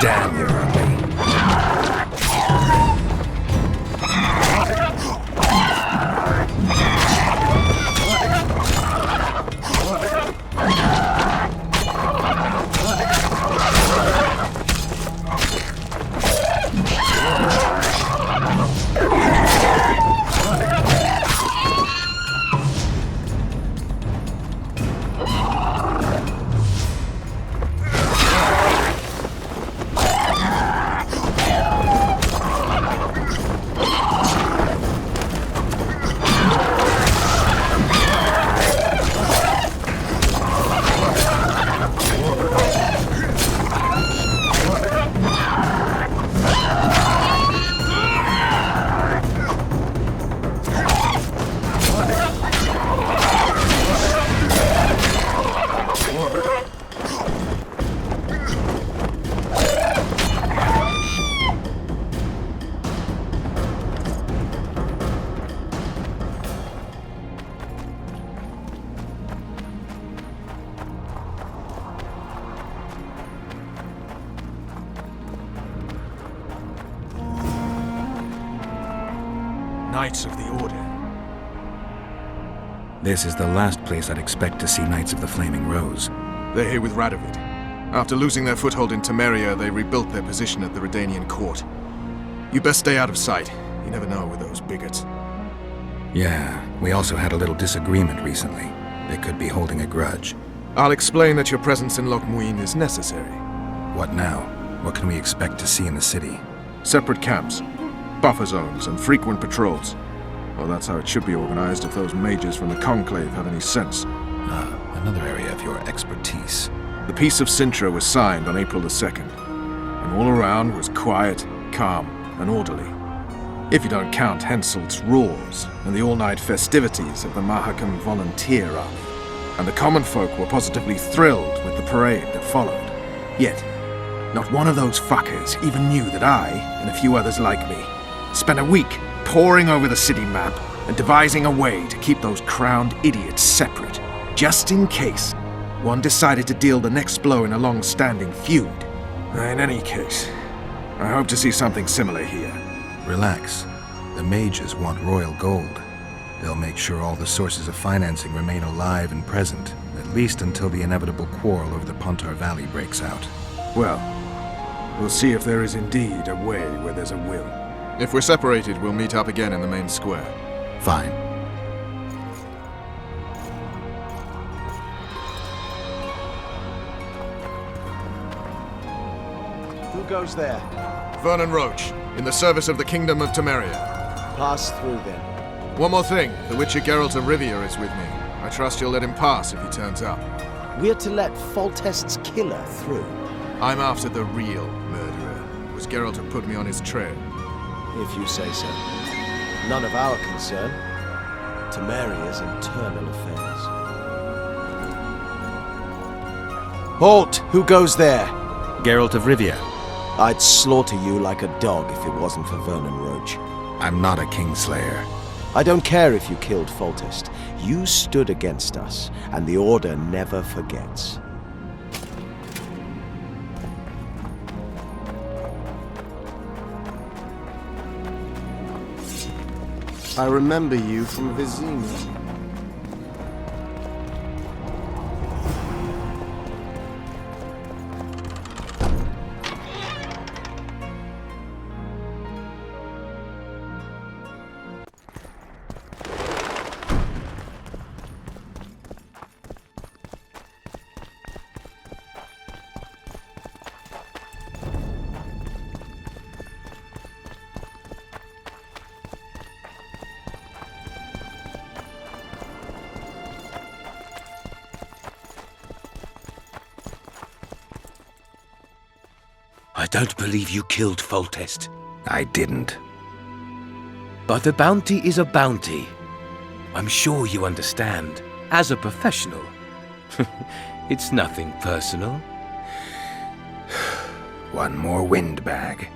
Damn, you're ugly. Knights of the Order. This is the last place I'd expect to see Knights of the Flaming Rose. They're here with Radovid. After losing their foothold in Temeria, they rebuilt their position at the Redanian court. You best stay out of sight. You never know with those bigots. Yeah, we also had a little disagreement recently. They could be holding a grudge. I'll explain that your presence in Loc Muinne is necessary. What now? What can we expect to see in the city? Separate camps, buffer zones, and frequent patrols. Well, that's how it should be organized if those mages from the Conclave have any sense. Another area of your expertise. The Peace of Sintra was signed on April the 2nd, and all around was quiet, calm, and orderly. If you don't count Henselt's roars and the all-night festivities of the Mahakam Volunteer Army. And the common folk were positively thrilled with the parade that followed. Yet, not one of those fuckers even knew that I, and a few others like me, spent a week poring over the city map and devising a way to keep those crowned idiots separate, just in case one decided to deal the next blow in a long-standing feud. In any case, I hope to see something similar here. Relax. The mages want royal gold. They'll make sure all the sources of financing remain alive and present, at least until the inevitable quarrel over the Pontar Valley breaks out. Well, we'll see if there is indeed a way where there's a will. If we're separated, we'll meet up again in the main square. Fine. Who goes there? Vernon Roche, in the service of the Kingdom of Temeria. Pass through then. One more thing, the Witcher Geralt of Rivia is with me. I trust you'll let him pass if he turns up. We're to let Foltest's killer through. I'm after the real murderer. Was Geralt have put me on his trail? If you say so. None of our concern. Temeria's internal affairs. Halt! Who goes there? Geralt of Rivia. I'd slaughter you like a dog if it wasn't for Vernon Roche. I'm not a Kingslayer. I don't care if you killed Foltest. You stood against us, and the Order never forgets. I remember you from Vizima. I don't believe you killed Foltest. I didn't. But a bounty is a bounty. I'm sure you understand. As a professional. It's nothing personal. One more windbag.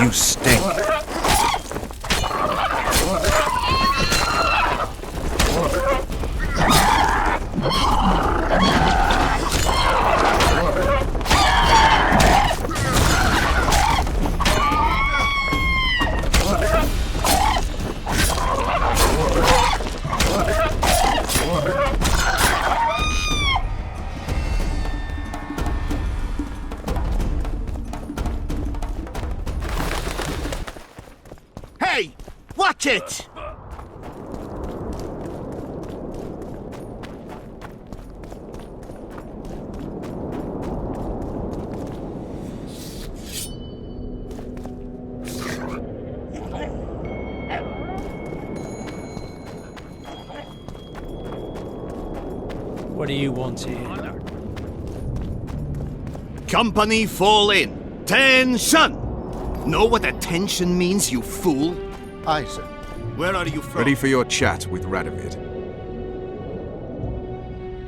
You stink. Hey! Watch it! What do you want here? Company fall in. Tension! Know what attention means, you fool? Aye, sir. Where are you from? Ready for your chat with Radovid.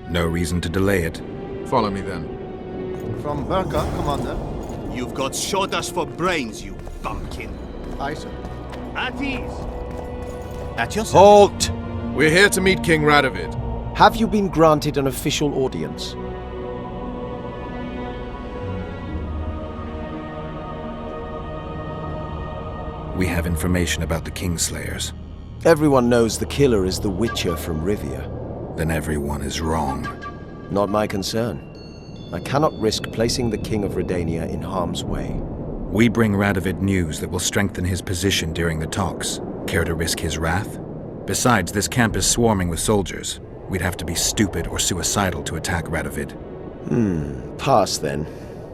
No reason to delay it. Follow me then. From Burka, Commander. You've got shoulders for brains, you bumpkin. Aye, sir. At ease. At your Halt! We're here to meet King Radovid. Have you been granted an official audience? We have information about the Kingslayers. Everyone knows the killer is the Witcher from Rivia. Then everyone is wrong. Not my concern. I cannot risk placing the King of Redania in harm's way. We bring Radovid news that will strengthen his position during the talks. Care to risk his wrath? Besides, this camp is swarming with soldiers. We'd have to be stupid or suicidal to attack Radovid. Pass then,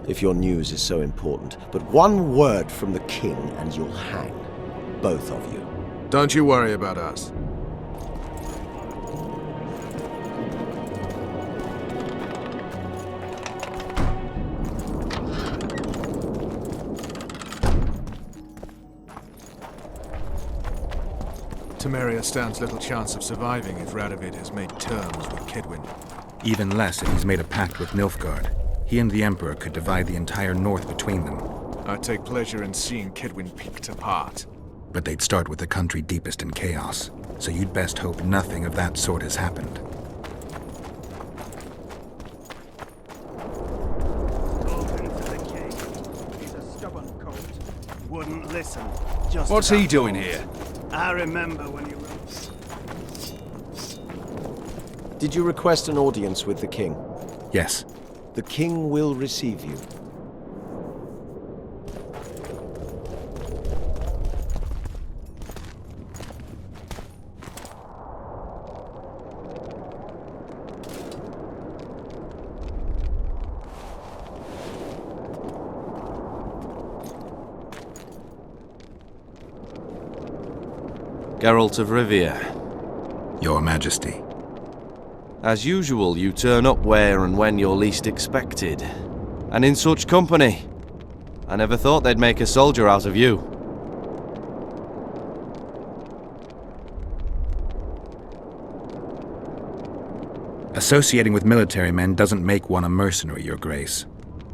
if your news is so important. But one word from the King and you'll hang. Both of you. Don't you worry about us. Temeria stands little chance of surviving if Radovid has made terms with Kedwin. Even less if he's made a pact with Nilfgaard. He and the Emperor could divide the entire north between them. I take pleasure in seeing Kedwin picked apart. But they'd start with the country deepest in chaos, so you'd best hope nothing of that sort has happened. Open to the king. He's a stubborn colt. Wouldn't listen. Just What's he doing here? I remember when you were... Did you request an audience with the King? Yes. The King will receive you. Geralt of Rivia. Your Majesty. As usual, you turn up where and when you're least expected. And in such company. I never thought they'd make a soldier out of you. Associating with military men doesn't make one a mercenary, Your Grace.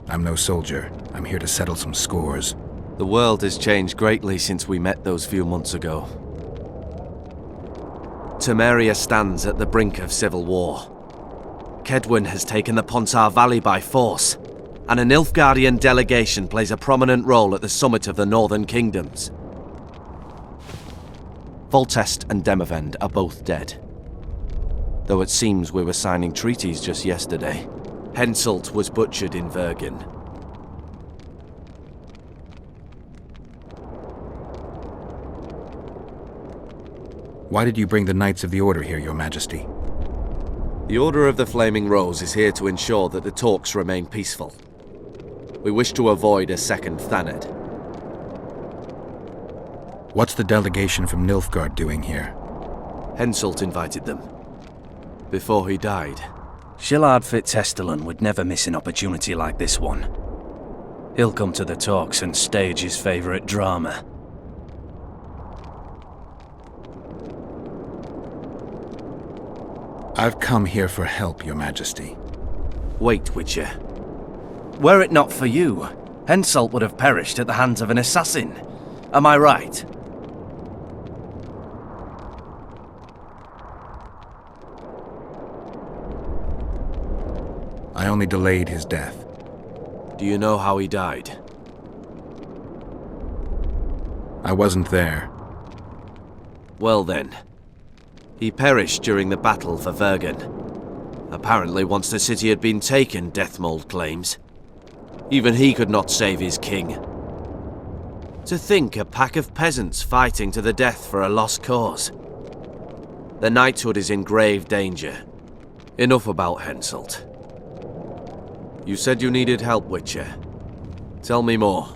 I'm no soldier. I'm here to settle some scores. The world has changed greatly since we met those few months ago. Temeria stands at the brink of civil war. Kedwin has taken the Pontar Valley by force, and a Nilfgaardian delegation plays a prominent role at the summit of the Northern Kingdoms. Voltest and Demavend are both dead. Though it seems we were signing treaties just yesterday. Henselt was butchered in Vergen. Why did you bring the Knights of the Order here, Your Majesty? The Order of the Flaming Rose is here to ensure that the talks remain peaceful. We wish to avoid a second Thaned. What's the delegation from Nilfgaard doing here? Henselt invited them. Before he died. Shillard Fitzhestelin would never miss an opportunity like this one. He'll come to the talks and stage his favorite drama. I've come here for help, Your Majesty. Wait, Witcher. Were it not for you, Henselt would have perished at the hands of an assassin. Am I right? I only delayed his death. Do you know how he died? I wasn't there. Well then. He perished during the battle for Vergen. Apparently once the city had been taken, Deathmold claims. Even he could not save his king. To think a pack of peasants fighting to the death for a lost cause. The knighthood is in grave danger. Enough about Henselt. You said you needed help, Witcher. Tell me more.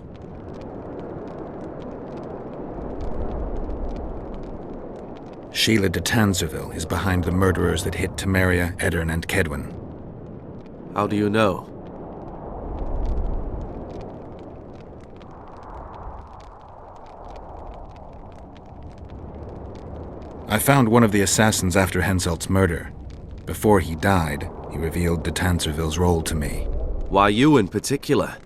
Sheila de Tanzerville is behind the murderers that hit Temeria, Edirn, and Kedwen. How do you know? I found one of the assassins after Henselt's murder. Before he died, he revealed de Tanzerville's role to me. Why you in particular?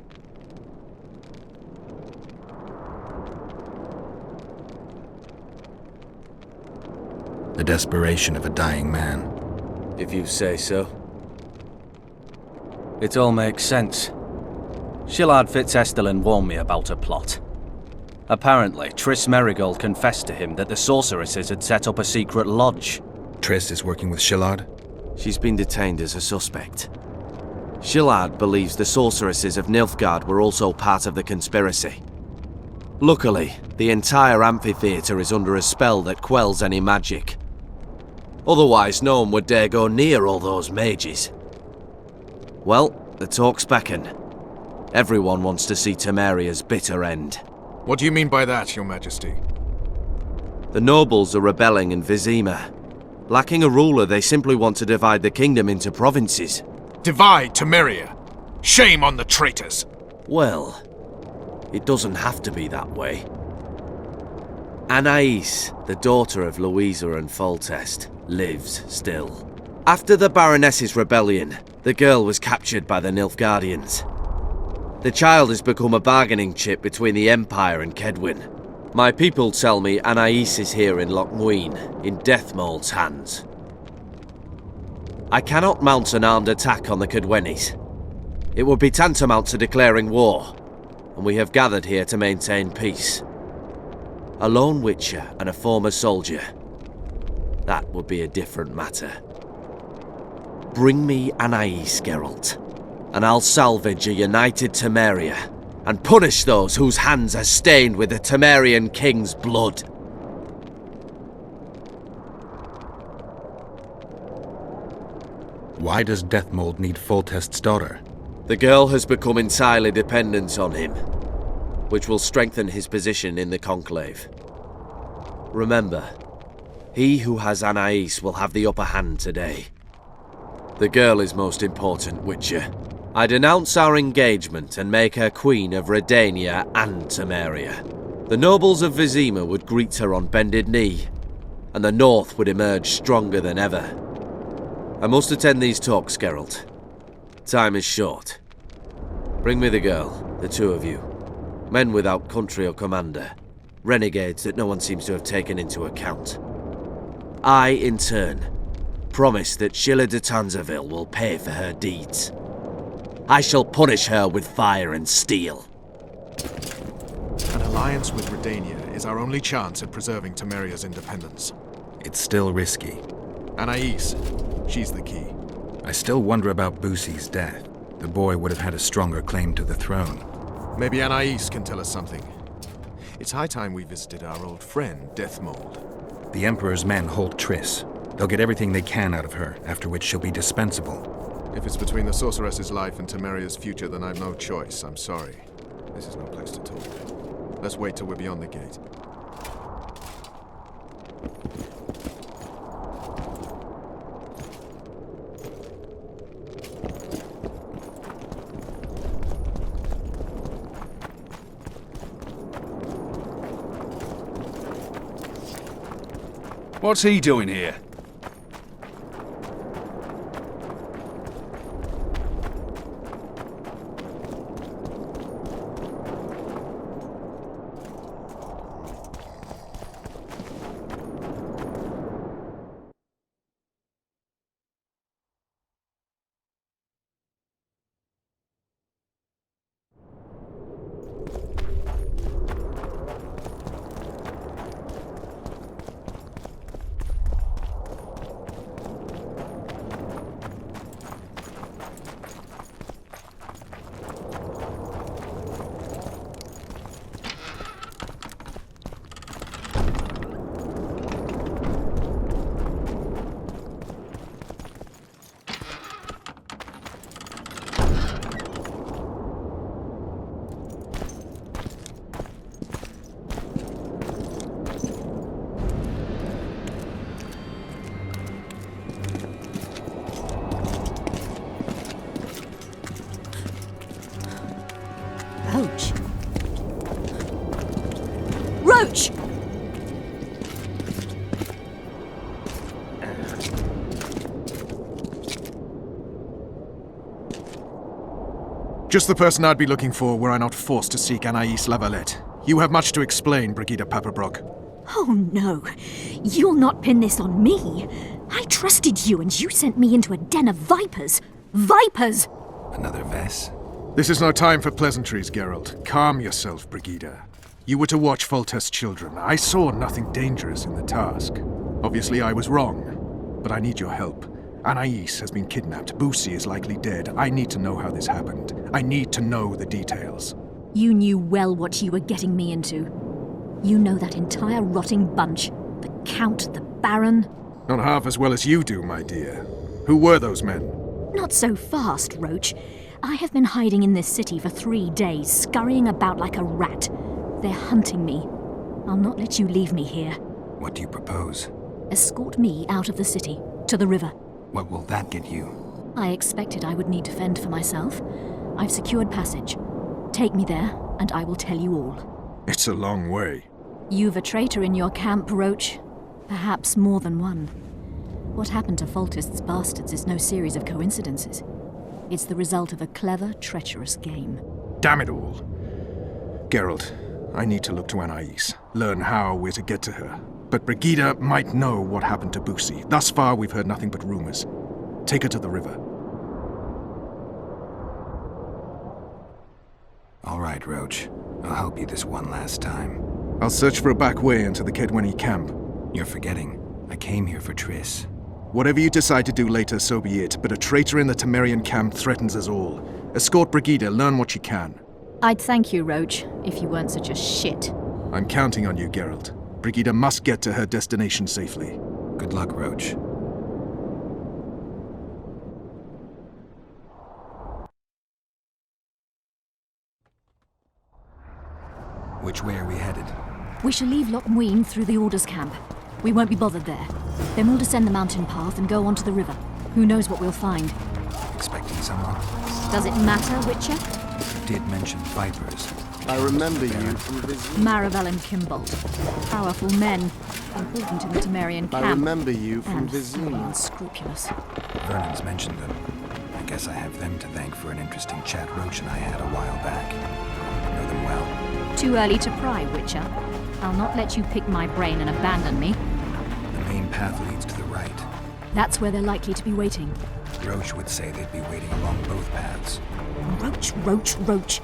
The desperation of a dying man. If you say so. It all makes sense. Shillard Fitzestelin warned me about a plot. Apparently, Triss Merigold confessed to him that the sorceresses had set up a secret lodge. Triss is working with Shillard? She's been detained as a suspect. Shillard believes the sorceresses of Nilfgaard were also part of the conspiracy. Luckily, the entire amphitheatre is under a spell that quells any magic. Otherwise, no one would dare go near all those mages. Well, the talk's beckon. Everyone wants to see Temeria's bitter end. What do you mean by that, Your Majesty? The nobles are rebelling in Vizima. Lacking a ruler, they simply want to divide the kingdom into provinces. Divide Temeria! Shame on the traitors! Well, it doesn't have to be that way. Anais, the daughter of Louisa and Foltest, lives still. After the Baroness's rebellion, the girl was captured by the Nilfgaardians. The child has become a bargaining chip between the Empire and Kedwen. My people tell me Anais is here in Loc Muinne, in Deathmold's hands. I cannot mount an armed attack on the Kedwenis. It would be tantamount to declaring war, and we have gathered here to maintain peace. A lone witcher and a former soldier. That would be a different matter. Bring me Anais, Geralt, and I'll salvage a united Temeria, and punish those whose hands are stained with the Temerian king's blood. Why does Deathmold need Foltest's daughter? The girl has become entirely dependent on him, which will strengthen his position in the Conclave. Remember, he who has Anais will have the upper hand today. The girl is most important, Witcher. I denounce our engagement and make her Queen of Redania and Temeria. The nobles of Vizima would greet her on bended knee, and the North would emerge stronger than ever. I must attend these talks, Geralt. Time is short. Bring me the girl, the two of you. Men without country or commander. Renegades that no one seems to have taken into account. I, in turn, promise that Sheila de Tanzerville will pay for her deeds. I shall punish her with fire and steel. An alliance with Redania is our only chance at preserving Temeria's independence. It's still risky. Anais, she's the key. I still wonder about Boosie's death. The boy would have had a stronger claim to the throne. Maybe Anais can tell us something. It's high time we visited our old friend, Deathmold. The Emperor's men hold Triss. They'll get everything they can out of her, after which she'll be dispensable. If it's between the sorceress's life and Temeria's future, then I've no choice. I'm sorry. This is no place to talk. Let's wait till we're beyond the gate. What's he doing here? Roach! Roach! Just the person I'd be looking for were I not forced to seek Anais Lavalette. You have much to explain, Brigida Paperbrook. Oh no, you'll not pin this on me. I trusted you and you sent me into a den of vipers. Vipers! Another Vess? This is no time for pleasantries, Geralt. Calm yourself, Brigida. You were to watch Foltest's children. I saw nothing dangerous in the task. Obviously I was wrong, but I need your help. Anais has been kidnapped. Boosie is likely dead. I need to know how this happened. I need to know the details. You knew well what you were getting me into. You know that entire rotting bunch. The Count, the Baron. Not half as well as you do, my dear. Who were those men? Not so fast, Roach. I have been hiding in this city for 3 days, scurrying about like a rat. They're hunting me. I'll not let you leave me here. What do you propose? Escort me out of the city, to the river. What will that get you? I expected I would need to fend for myself. I've secured passage. Take me there, and I will tell you all. It's a long way. You've a traitor in your camp, Roach. Perhaps more than one. What happened to Foltest's bastards is no series of coincidences. It's the result of a clever, treacherous game. Damn it all. Geralt, I need to look to Anais, learn how we're to get to her. But Brigida might know what happened to Boosie. Thus far, we've heard nothing but rumors. Take her to the river. All right, Roach. I'll help you this one last time. I'll search for a back way into the Kedwenny camp. You're forgetting. I came here for Triss. Whatever you decide to do later, so be it. But a traitor in the Temerian camp threatens us all. Escort Brigida, learn what you can. I'd thank you, Roach, if you weren't such a shit. I'm counting on you, Geralt. Brigida must get to her destination safely. Good luck, Roach. Which way are we headed? We shall leave Loc Muinne through the Order's camp. We won't be bothered there. Then we'll descend the mountain path and go onto the river. Who knows what we'll find? Expecting someone? Does it matter, Witcher? You did mention vipers. I remember you from Vids. Maravel and Kimbolt. Powerful men. Important in the Temerian camp. I remember you from And Vids. very unscrupulous. Vernon's mentioned them. I guess I have them to thank for an interesting chat Roach and I had a while back. Know them well. Too early to pry, Witcher. I'll not let you pick my brain and abandon me. The main path leads to the right. That's where they're likely to be waiting. Roach would say they'd be waiting along both paths. Roach, Roach, Roach.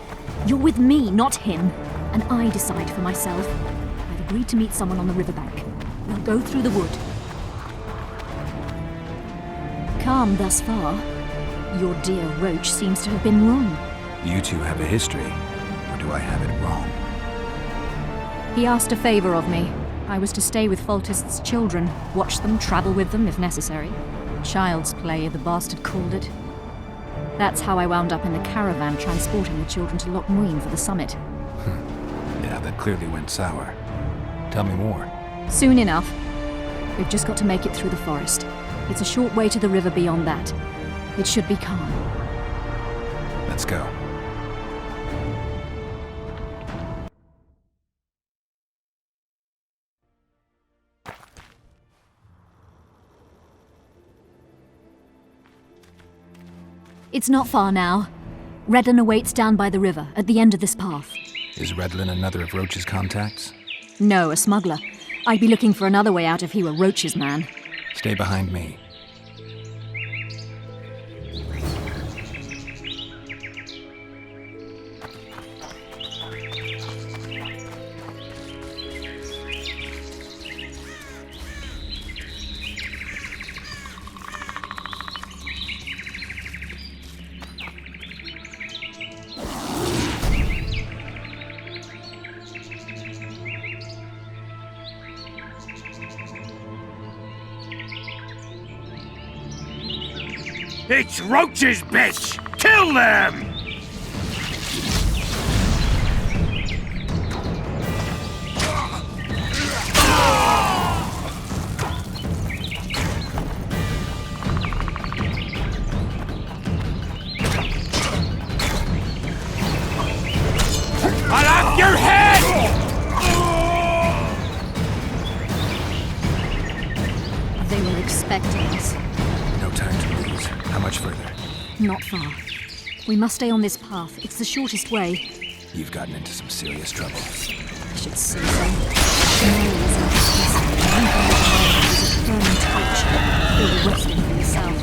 You're with me, not him. And I decide for myself. I've agreed to meet someone on the riverbank. We'll go through the wood. Calm thus far. Your dear Roach seems to have been wrong. You two have a history, or do I have it wrong? He asked a favor of me. I was to stay with Foltest's children, watch them, travel with them if necessary. Child's play, the bastard called it. That's how I wound up in the caravan transporting the children to Loc Muinne for the summit. Yeah, that clearly went sour. Tell me more. Soon enough. We've just got to make it through the forest. It's a short way to the river beyond that. It should be calm. Let's go. It's not far now. Redlin awaits down by the river, at the end of this path. Is Redlin another of Roach's contacts? No, a smuggler. I'd be looking for another way out if he were Roach's man. Stay behind me. It's Roach's bitch! Kill them! Not far. We must stay on this path. It's the shortest way. You've gotten into some serious trouble. I should say so. Mary is a firm touch. Feel western from the south.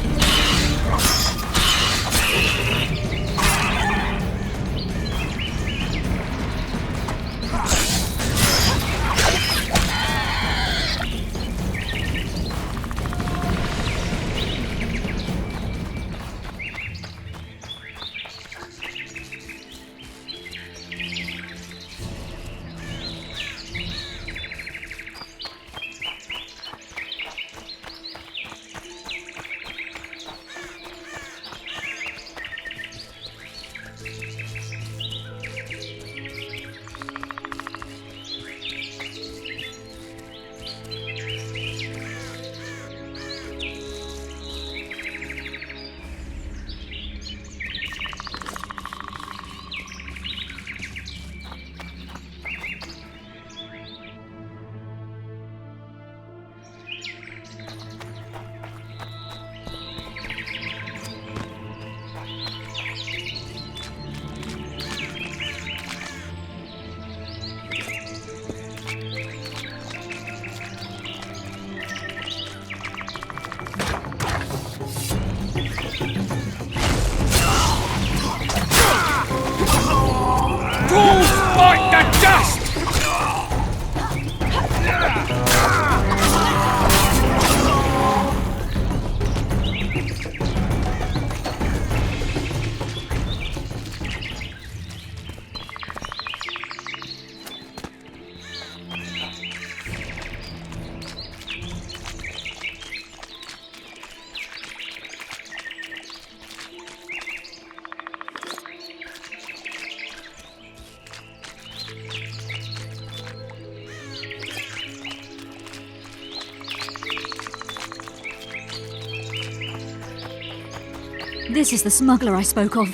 This is the smuggler I spoke of.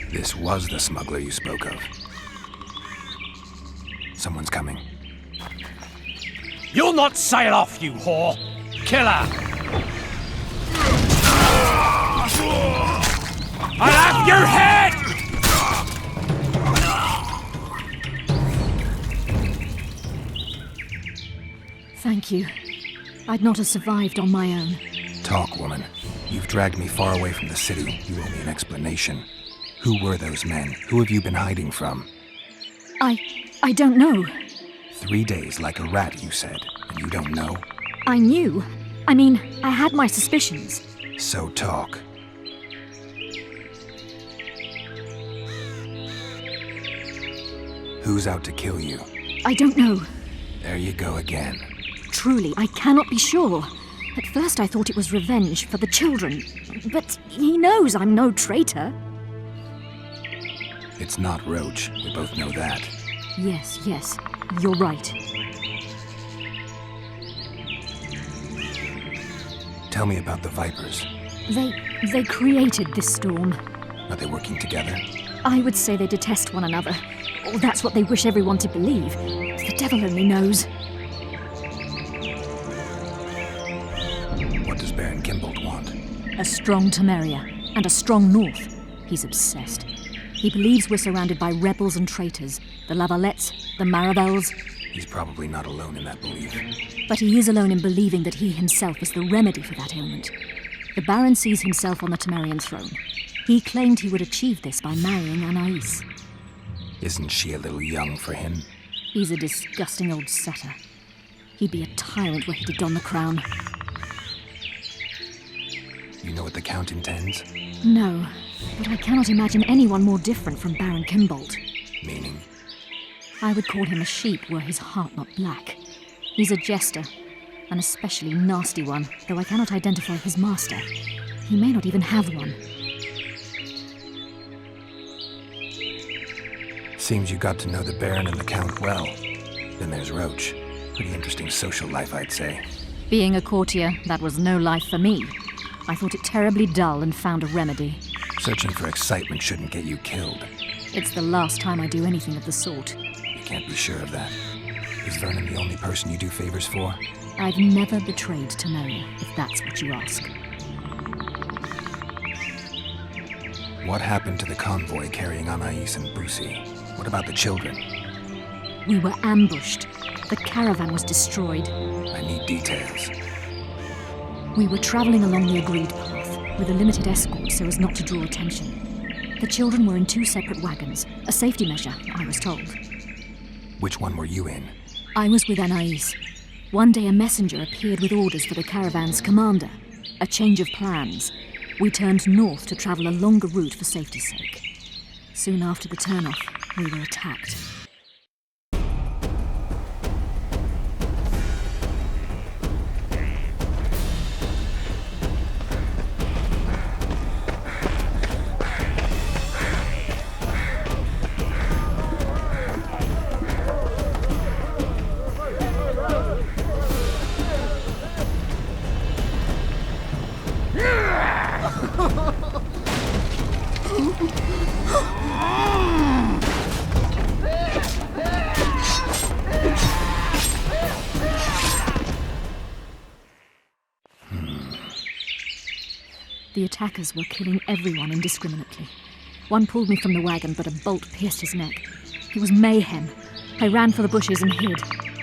This was the smuggler you spoke of. Someone's coming. You'll not sail off, you whore! Killer! I'll have your head! Thank you. I'd not have survived on my own. Talk, woman. You've dragged me far away from the city. You owe me an explanation. Who were those men? Who have you been hiding from? I don't know. 3 days like a rat, you said, and you don't know? I knew. I mean, I had my suspicions. So talk. Who's out to kill you? I don't know. There you go again. Truly, I cannot be sure. At first I thought it was revenge for the children. But he knows I'm no traitor. It's not Roach. We both know that. Yes, you're right. Tell me about the Vipers. They created this storm. Are they working together? I would say they detest one another. Or that's what they wish everyone to believe. The devil only knows. What does Baron Kimbolt want? A strong Temeria, and a strong North. He's obsessed. He believes we're surrounded by rebels and traitors. The Lavalettes, the Marabels. He's probably not alone in that belief. But he is alone in believing that he himself is the remedy for that ailment. The Baron sees himself on the Temerian throne. He claimed he would achieve this by marrying Anais. Isn't she a little young for him? He's a disgusting old satyr. He'd be a tyrant were he to don the crown. You know what the Count intends? No, but I cannot imagine anyone more different from Baron Kimbolt. Meaning? I would call him a sheep were his heart not black. He's a jester, an especially nasty one, though I cannot identify his master. He may not even have one. Seems you got to know the Baron and the Count well. Then there's Roach. Pretty interesting social life, I'd say. Being a courtier, that was no life for me. I thought it terribly dull and found a remedy. Searching for excitement shouldn't get you killed. It's the last time I do anything of the sort. You can't be sure of that. Is Vernon the only person you do favors for? I've never betrayed Temeria, if that's what you ask. What happened to the convoy carrying Anais and Busi? What about the children? We were ambushed. The caravan was destroyed. I need details. We were traveling along the agreed path, with a limited escort so as not to draw attention. The children were in 2 separate wagons, a safety measure, I was told. Which one were you in? I was with Anais. One day a messenger appeared with orders for the caravan's commander. A change of plans. We turned north to travel a longer route for safety's sake. Soon after the turnoff, we were attacked. The attackers were killing everyone indiscriminately. One pulled me from the wagon, but a bolt pierced his neck. It was mayhem. I ran for the bushes and hid.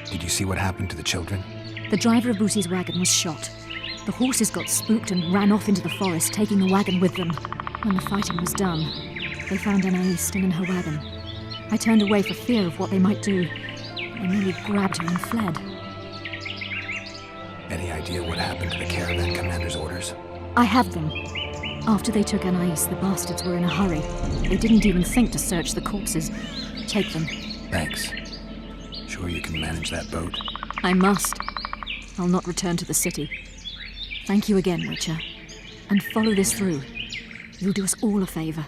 Did you see what happened to the children? The driver of Busi's wagon was shot. The horses got spooked and ran off into the forest, taking the wagon with them. When the fighting was done, they found Anais still in her wagon. I turned away for fear of what they might do. They nearly grabbed her and fled. Any idea what happened to the caravan commander's orders? I have them. After they took Anais, the bastards were in a hurry. They didn't even think to search the corpses. Take them. Thanks. Sure you can manage that boat? I must. I'll not return to the city. Thank you again, Witcher. And follow this through. You'll do us all a favor.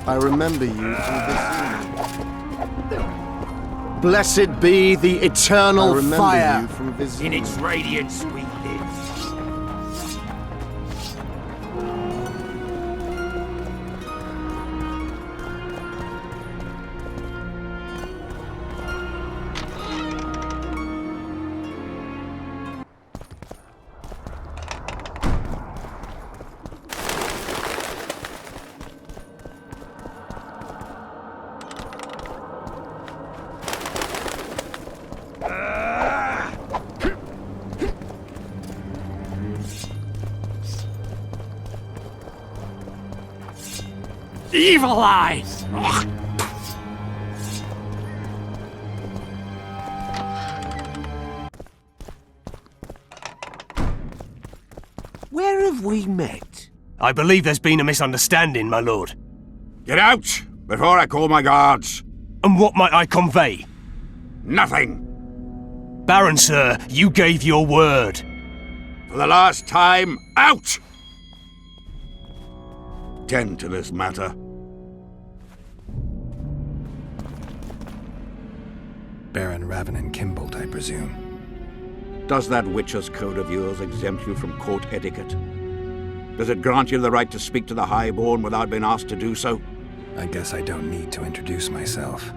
I remember you from this. Blessed be the eternal I remember fire. you from Vids. In its radiance we live. Evil eye! Where have we met? I believe there's been a misunderstanding, my lord. Get out, before I call my guards. And what might I convey? Nothing. Baron, sir, you gave your word. For the last time, out! Tend to this matter. Baron Ravenin Kimbolt, I presume. Does that Witcher's code of yours exempt you from court etiquette? Does it grant you the right to speak to the Highborn without being asked to do so? I guess I don't need to introduce myself.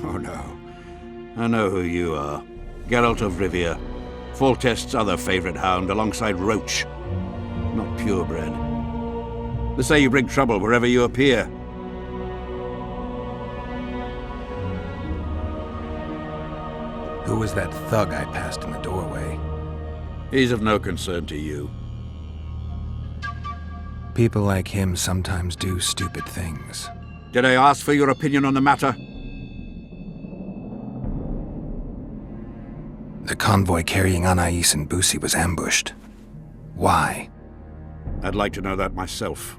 Oh no. I know who you are. Geralt of Rivia. Foltest's other favorite hound alongside Roach. Not purebred. They say you bring trouble wherever you appear. Who was that thug I passed in the doorway? He's of no concern to you. People like him sometimes do stupid things. Did I ask for your opinion on the matter? The convoy carrying Anais and Busi was ambushed. Why? I'd like to know that myself.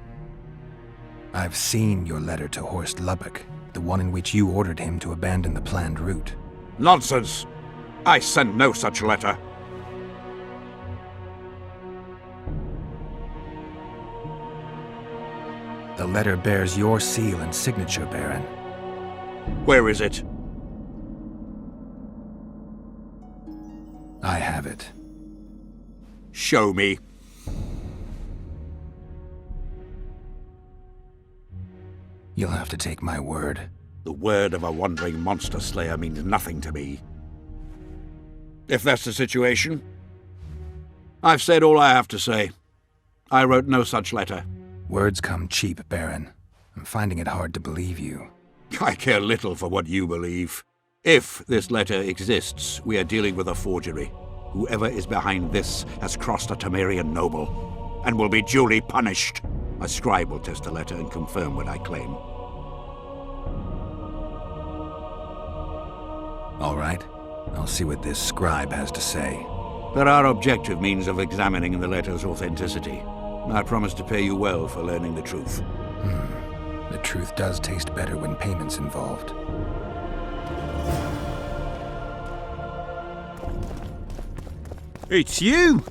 I've seen your letter to Horst Lubbock, the one in which you ordered him to abandon the planned route. Nonsense! I sent no such letter. The letter bears your seal and signature, Baron. Where is it? I have it. Show me. You'll have to take my word. The word of a wandering monster slayer means nothing to me. If that's the situation, I've said all I have to say. I wrote no such letter. Words come cheap, Baron. I'm finding it hard to believe you. I care little for what you believe. If this letter exists, we are dealing with a forgery. Whoever is behind this has crossed a Temerian noble, and will be duly punished. A scribe will test the letter and confirm what I claim. All right. I'll see what this scribe has to say. There are objective means of examining the letter's authenticity. I promise to pay you well for learning the truth. The truth does taste better when payment's involved. It's you!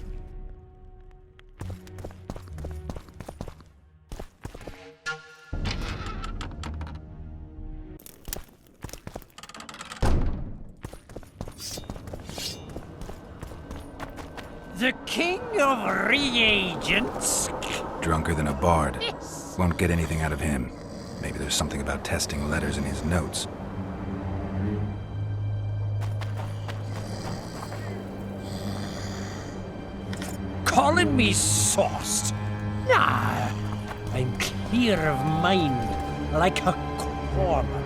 The king of reagents? Drunker than a bard. Won't get anything out of him. Maybe there's something about testing letters in his notes. Calling me sauced? Nah, I'm clear of mind, like a cormorant.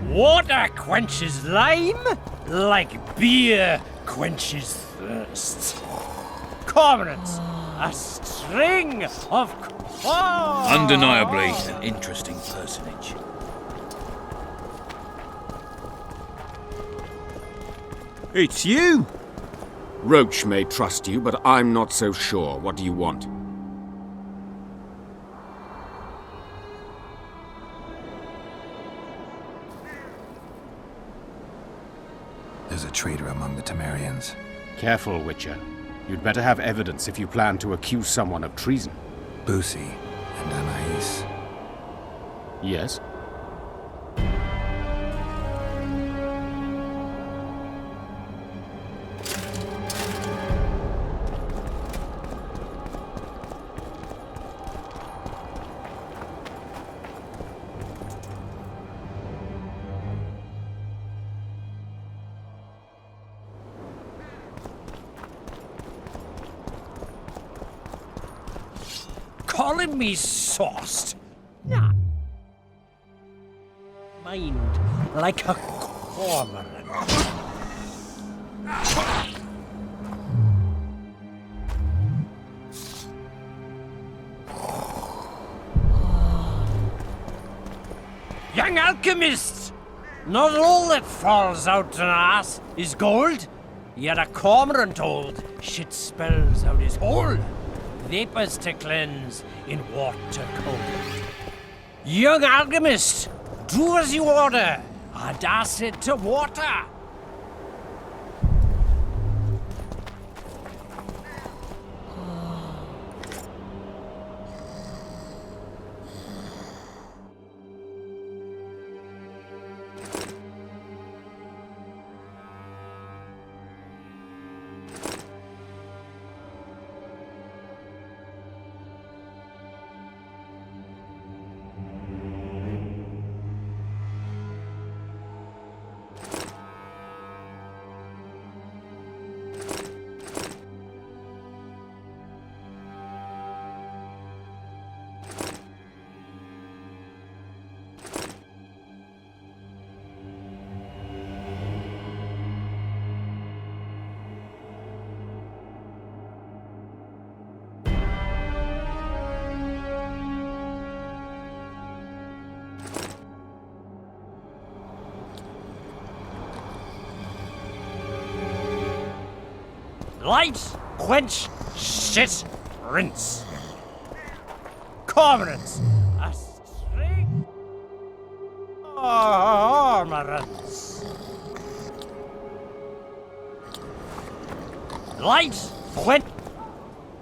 Water quenches lime, like beer quenches thirst. Cormorants, a string of Undeniably an interesting personage. It's you! Roach may trust you, but I'm not so sure. What do you want? There's a traitor among the Temerians. Careful, Witcher. You'd better have evidence if you plan to accuse someone of treason. Busi and Anais. Yes? Calling me sauced? Nah. Mind like a cormorant. Young alchemists! Not all that falls out an ass is gold, yet a cormorant old shit spells out his hole. Vapors to cleanse in water cold. Young alchemist, do as you order, and dash it to water. Light, quench, shit, rinse. Cormorants, a string armorants. Light, quench,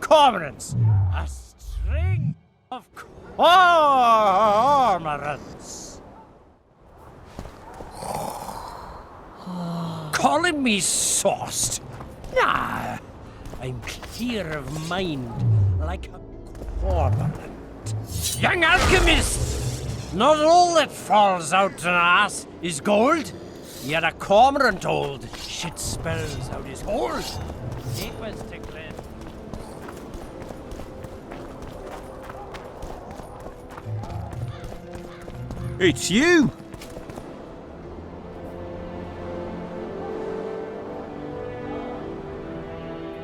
cormorants, a string of cormorants. Calling me sauced? Nah, I'm clear of mind like a cormorant. Young alchemist! Not all that falls out an ass is gold, yet a cormorant old shit spells out his hole. Papers to cleanse. It's you!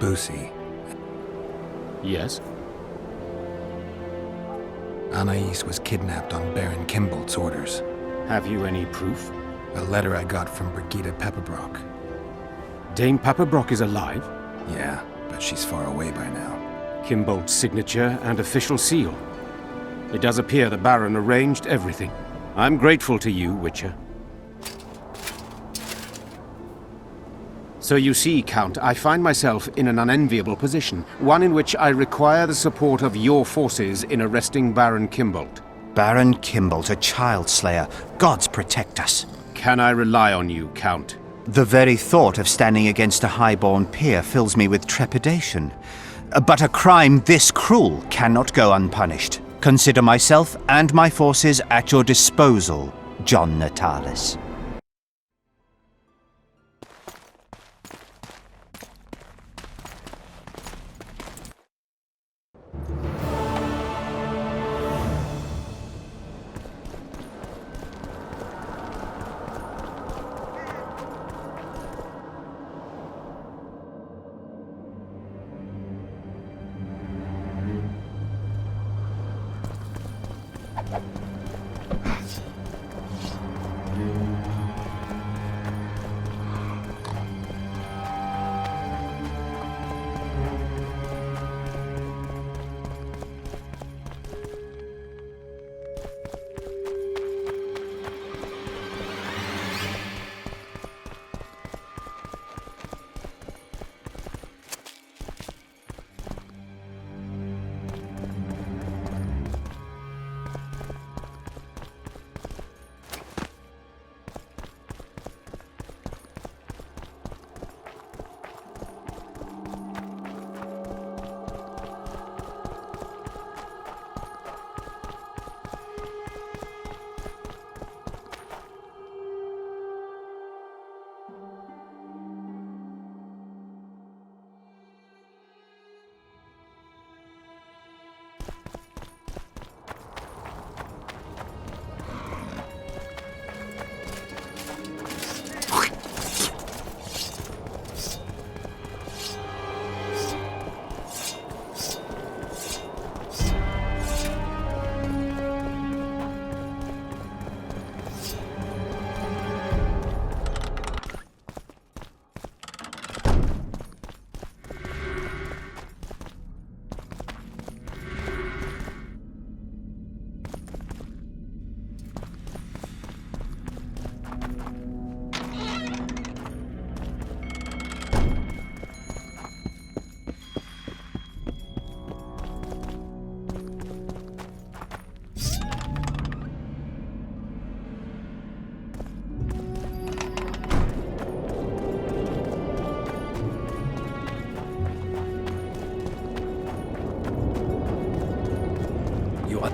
Boosie. Yes? Anais was kidnapped on Baron Kimbolt's orders. Have you any proof? A letter I got from Brigida Pepperbrock. Dame Pepperbrock is alive? Yeah, but she's far away by now. Kimbolt's signature and official seal. It does appear the Baron arranged everything. I'm grateful to you, Witcher. So you see, Count, I find myself in an unenviable position, one in which I require the support of your forces in arresting Baron Kimbolt. Baron Kimbolt, a child slayer. Gods protect us. Can I rely on you, Count? The very thought of standing against a highborn peer fills me with trepidation. But a crime this cruel cannot go unpunished. Consider myself and my forces at your disposal, John Natalis.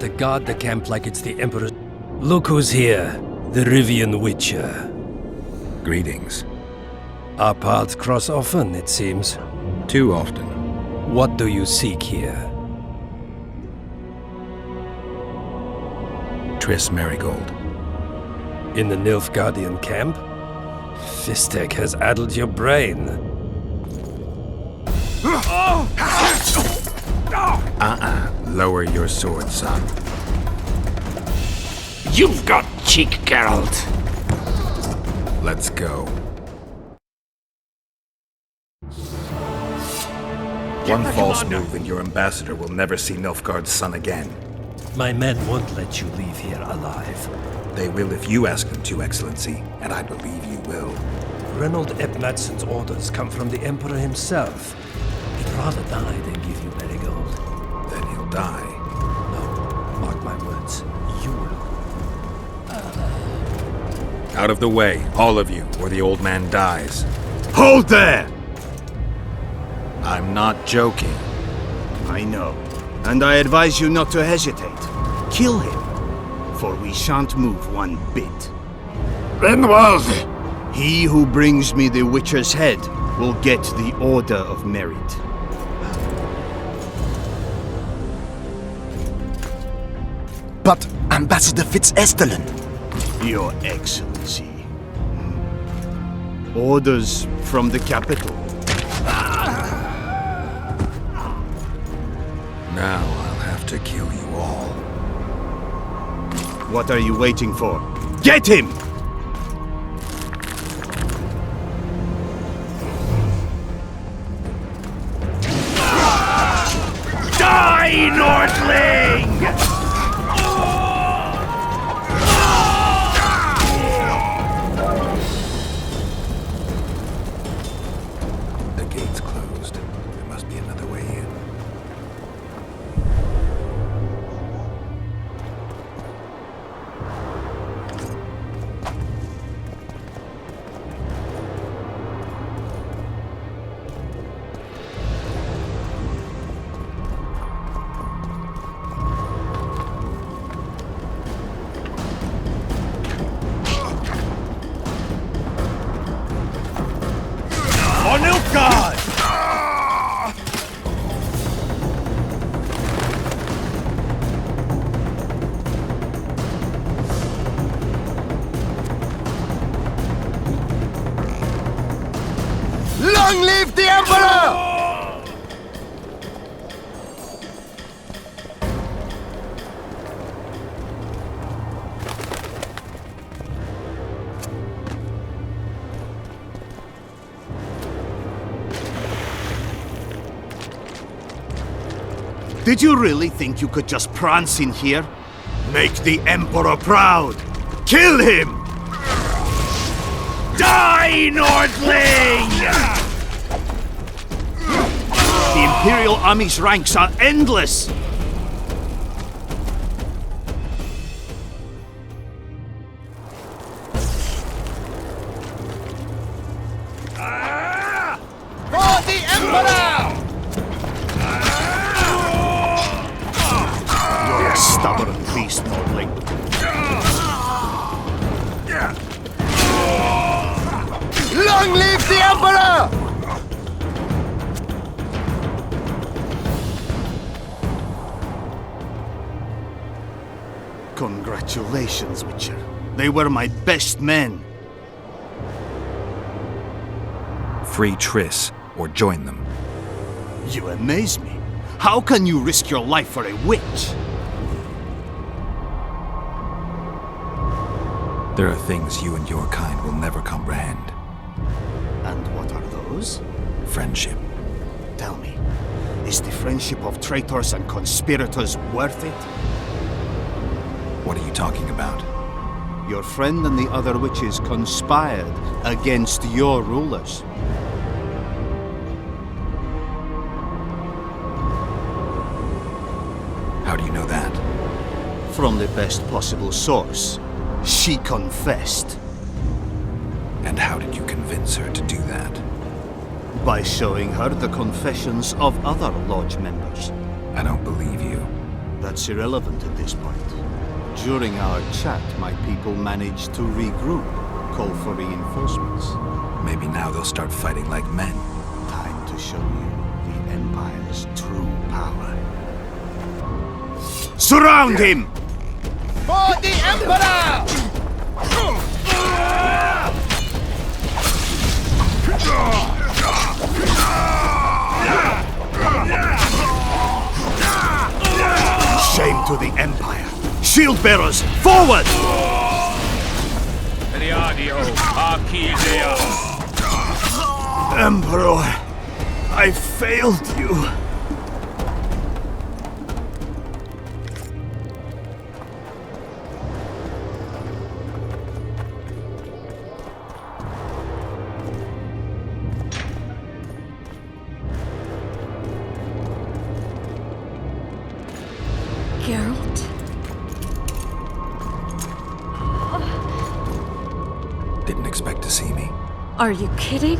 To guard the camp like it's the Emperor. Look who's here, the Rivian Witcher. Greetings. Our paths cross often, it seems. Too often. What do you seek here? Triss Marigold. In the Nilfgaardian camp? Fistek has addled your brain. Lower your sword, son. You've got cheek, Geralt. Let's go. One false move and your ambassador will never see Nilfgaard's son again. My men won't let you leave here alive. They will if you ask them to, Excellency, and I believe you will. Reynold Ep Madsen's orders come from the Emperor himself. He'd rather die than give you Marigold. Then he'll die. No, mark my words. You will. Out of the way, all of you, or the old man dies. Hold there! I'm not joking. I know, and I advise you not to hesitate. Kill him, for we shan't move one bit. Renwald! He who brings me the Witcher's head will get the Order of Merit. But Ambassador Fitzestelen... Your Excellency. Orders from the capital. Now I'll have to kill you all. What are you waiting for? Get him! Die, Nordling! The gate's closed. There must be another way in. For Nilfgaard! Long live the Emperor! Did you really think you could just prance in here? Make the Emperor proud! Kill him! Die, Nordling! The Imperial Army's ranks are endless! For the Emperor! You're a stubborn beast, Nordling. Long live the Emperor! Congratulations, Witcher. They were my best men. Free Triss, or join them. You amaze me. How can you risk your life for a witch? There are things you and your kind will never comprehend. And what are those? Friendship. Tell me, is the friendship of traitors and conspirators worth it? What are you talking about? Your friend and the other witches conspired against your rulers. How do you know that? From the best possible source. She confessed. And how did you convince her to do that? By showing her the confessions of other lodge members. I don't believe you. That's irrelevant at this point. During our chat, my people managed to regroup, call for reinforcements. Maybe now they'll start fighting like men. Time to show you the Empire's true power. Surround him! For the Emperor! Shame to the Empire! Shield bearers, forward! Emperor, I failed you. Geralt? Didn't expect to see me. Are you kidding?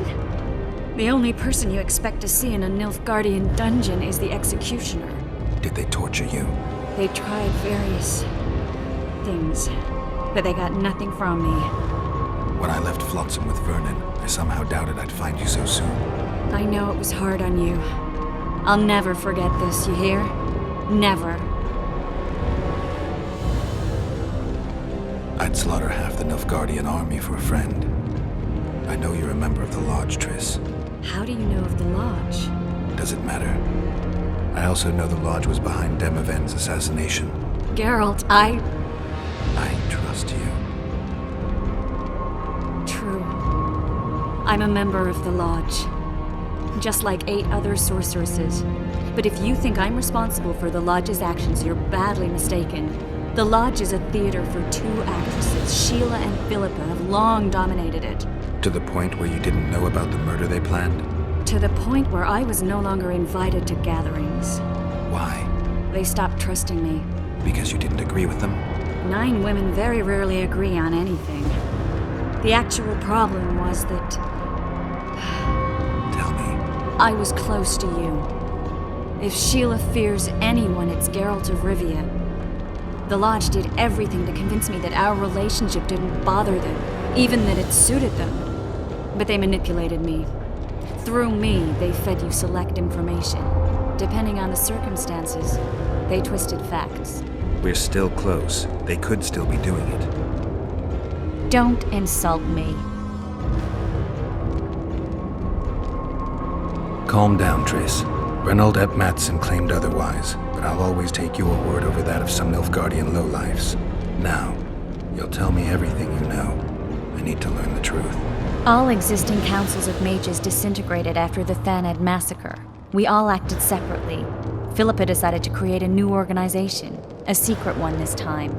The only person you expect to see in a Nilfgaardian dungeon is the executioner. Did they torture you? They tried various things, but they got nothing from me. When I left Flotsam with Vernon, I somehow doubted I'd find you so soon. I know it was hard on you. I'll never forget this, you hear? Never. I'd slaughter half the Nilfgaardian army for a friend. I know you're a member of the Lodge, Triss. How do you know of the Lodge? Does it matter? I also know the Lodge was behind Demavend's assassination. Geralt, I trust you. True. I'm a member of the Lodge. Just like 8 other sorceresses. But if you think I'm responsible for the Lodge's actions, you're badly mistaken. The Lodge is a theater for 2 actresses. Sheila and Philippa have long dominated it. To the point where you didn't know about the murder they planned? To the point where I was no longer invited to gatherings. Why? They stopped trusting me. Because you didn't agree with them? 9 women very rarely agree on anything. The actual problem was that... Tell me. I was close to you. If Sheila fears anyone, it's Geralt of Rivia. The Lodge did everything to convince me that our relationship didn't bother them, even that it suited them. But they manipulated me. Through me, they fed you select information. Depending on the circumstances, they twisted facts. We're still close. They could still be doing it. Don't insult me. Calm down, Triss. Reynold Ep Matson claimed otherwise, but I'll always take your word over that of some Nilfgaardian lowlifes. Now, you'll tell me everything you know. I need to learn the truth. All existing councils of mages disintegrated after the Thaned massacre. We all acted separately. Philippa decided to create a new organization, a secret one this time.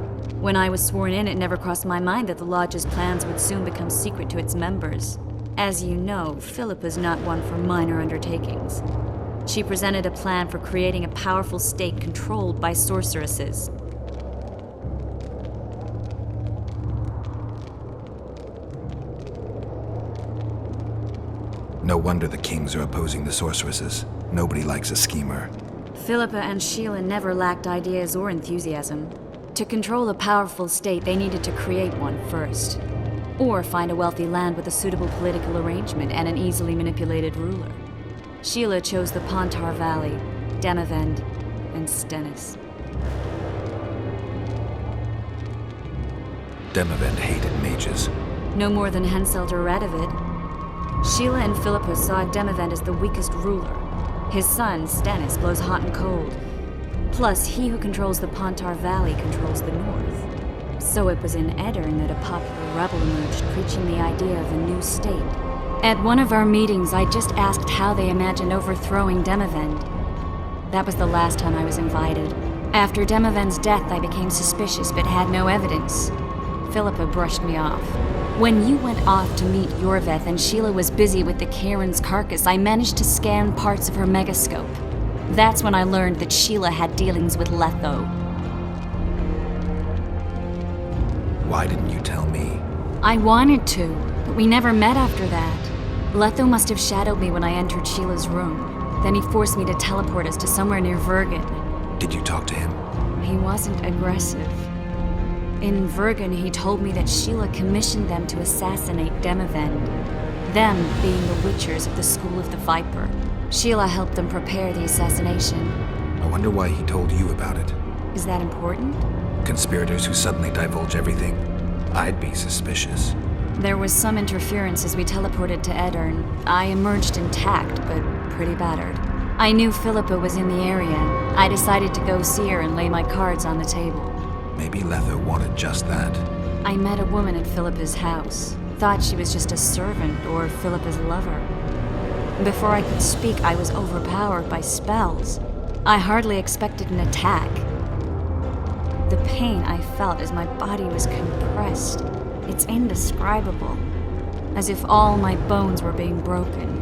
When I was sworn in, it never crossed my mind that the Lodge's plans would soon become secret to its members. As you know, Philippa's not one for minor undertakings. She presented a plan for creating a powerful state controlled by sorceresses. No wonder the kings are opposing the sorceresses. Nobody likes a schemer. Philippa and Sheila never lacked ideas or enthusiasm. To control a powerful state, they needed to create one first. Or find a wealthy land with a suitable political arrangement and an easily manipulated ruler. Sheila chose the Pontar Valley, Demavend, and Stennis. Demavend hated mages. No more than Henselt or Radovid. Sheila and Philippa saw Demavend as the weakest ruler. His son, Stennis, blows hot and cold. Plus, he who controls the Pontar Valley controls the north. So it was in Edirn that a popular rebel emerged, preaching the idea of a new state. At one of our meetings, I just asked how they imagined overthrowing Demavend. That was the last time I was invited. After Demavend's death, I became suspicious but had no evidence. Philippa brushed me off. When you went off to meet Yorveth and Sheila was busy with the Karen's carcass, I managed to scan parts of her megascope. That's when I learned that Sheila had dealings with Letho. Why didn't you tell me? I wanted to, but we never met after that. Letho must have shadowed me when I entered Sheila's room. Then he forced me to teleport us to somewhere near Vergen. Did you talk to him? He wasn't aggressive. In Vergen, he told me that Sheila commissioned them to assassinate Demavend. Them being the Witchers of the School of the Viper. Sheila helped them prepare the assassination. I wonder why he told you about it. Is that important? Conspirators who suddenly divulge everything. I'd be suspicious. There was some interference as we teleported to Edirn. I emerged intact, but pretty battered. I knew Philippa was in the area. I decided to go see her and lay my cards on the table. Maybe Letho wanted just that. I met a woman at Philippa's house. Thought she was just a servant or Philippa's lover. Before I could speak, I was overpowered by spells. I hardly expected an attack. The pain I felt as my body was compressed, it's indescribable. As if all my bones were being broken.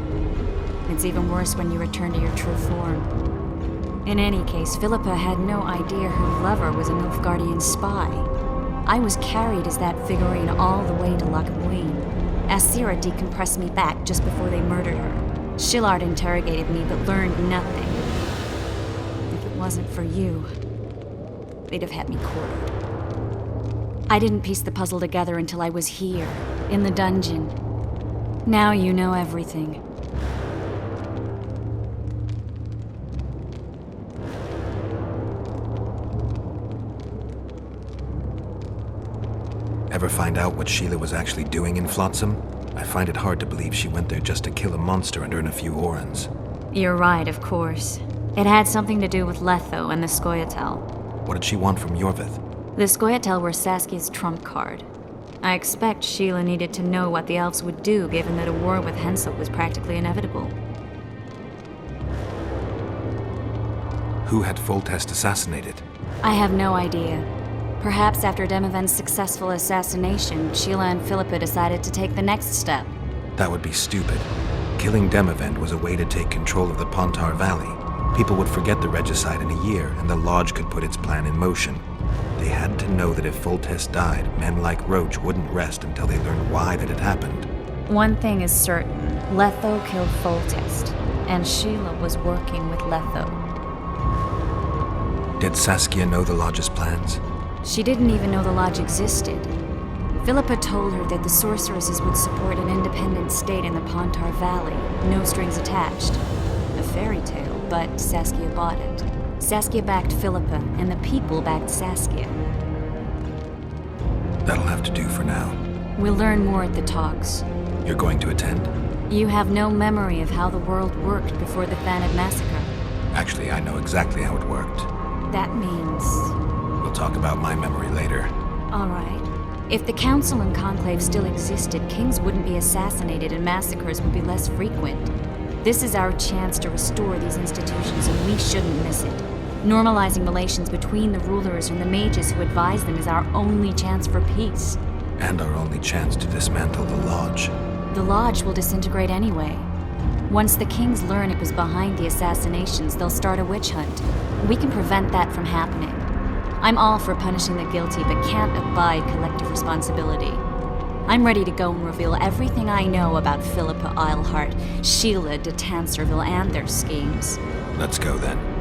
It's even worse when you return to your true form. In any case, Philippa had no idea her lover was a Nilfgaardian spy. I was carried as that figurine all the way to Loc Muinne. Asira decompressed me back just before they murdered her. Shillard interrogated me but learned nothing. If it wasn't for you, they'd have had me quartered. I didn't piece the puzzle together until I was here, in the dungeon. Now you know everything. Ever find out what Sheila was actually doing in Flotsam? I find it hard to believe she went there just to kill a monster and earn a few orans. You're right, of course. It had something to do with Letho and the Scoia'tael. What did she want from Yorvith? The Scoia'tael were Saskia's trump card. I expect Sheila needed to know what the elves would do, given that a war with Henselt was practically inevitable. Who had Foltest assassinated? I have no idea. Perhaps after Demavend's successful assassination, Sheila and Philippa decided to take the next step. That would be stupid. Killing Demavend was a way to take control of the Pontar Valley. People would forget the regicide in a year, and the Lodge could put its plan in motion. They had to know that if Foltest died, men like Roach wouldn't rest until they learned why that had happened. One thing is certain. Letho killed Foltest, and Sheila was working with Letho. Did Saskia know the Lodge's plans? She didn't even know the Lodge existed. Philippa told her that the sorceresses would support an independent state in the Pontar Valley, no strings attached. A fairy tale, but Saskia bought it. Saskia backed Philippa, and the people backed Saskia. That'll have to do for now. We'll learn more at the talks. You're going to attend? You have no memory of how the world worked before the Thanid massacre. Actually, I know exactly how it worked. That means... We'll talk about my memory later. All right. If the Council and Conclave still existed, kings wouldn't be assassinated and massacres would be less frequent. This is our chance to restore these institutions, and we shouldn't miss it. Normalizing relations between the rulers and the mages who advise them is our only chance for peace. And our only chance to dismantle the Lodge. The Lodge will disintegrate anyway. Once the kings learn it was behind the assassinations, they'll start a witch hunt. We can prevent that from happening. I'm all for punishing the guilty, but can't abide collective responsibility. I'm ready to go and reveal everything I know about Philippa Eilhart, Sheila de Tanserville, and their schemes. Let's go then.